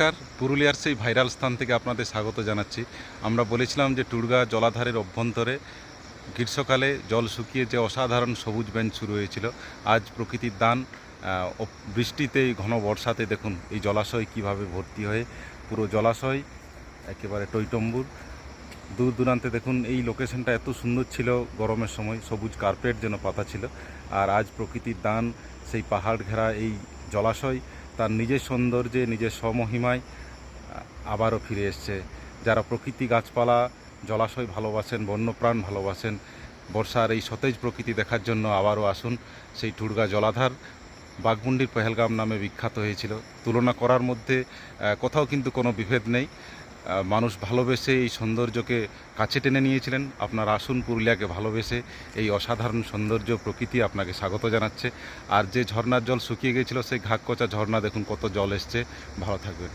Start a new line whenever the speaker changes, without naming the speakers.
নমস্কার, পুরুলিয়ার সেই ভাইরাল স্থান থেকে আপনাদের স্বাগত জানাচ্ছি। আমরা বলেছিলাম যে টুরগা জলাধারের অভ্যন্তরে গ্রীষ্মকালে জল শুকিয়ে যে অসাধারণ সবুজ বেঞ্চ শুরু হয়েছিল, আজ প্রকৃতির দান বৃষ্টিতে ঘন বর্ষাতে দেখুন এই জলাশয় কিভাবে ভর্তি হয়ে পুরো জলাশয় একেবারে টইটম্বুর। দূর দূরান্তে দেখুন এই লোকেশনটা এত সুন্দর ছিল, গরমের সময় সবুজ কার্পেট যেন পাতা ছিল। আর আজ প্রকৃতির দান সেই পাহাড় ঘেরা এই জলাশয় তার নিজের সৌন্দর্যে নিজের স্বমহিমায় আবারও ফিরে এসছে। যারা প্রকৃতি, গাছপালা, জলাশয় ভালোবাসেন, বন্যপ্রাণ ভালোবাসেন, বর্ষার এই সতেজ প্রকৃতি দেখার জন্য আবারও আসুন। সেই টুরগা জলাধার বাঘমুন্ডির পেহেলগাম নামে বিখ্যাত হয়েছিল। তুলনা করার মধ্যে কোথাও কিন্তু কোনো বিভেদ নেই। মানুষ ভালোবেসে এই সৌন্দর্যকে কাছে টেনে নিয়েছিলেন। আপনারা আসুন, পুরুলিয়াকে ভালোবেসে এই অসাধারণ সৌন্দর্য প্রকৃতি আপনাকে স্বাগত জানাচ্ছে। আর যে ঝর্ণার জল শুকিয়ে গিয়েছিল সেই ঘাগকচা ঝর্ণা দেখুন কত জল এসছে। ভালো থাকবেন।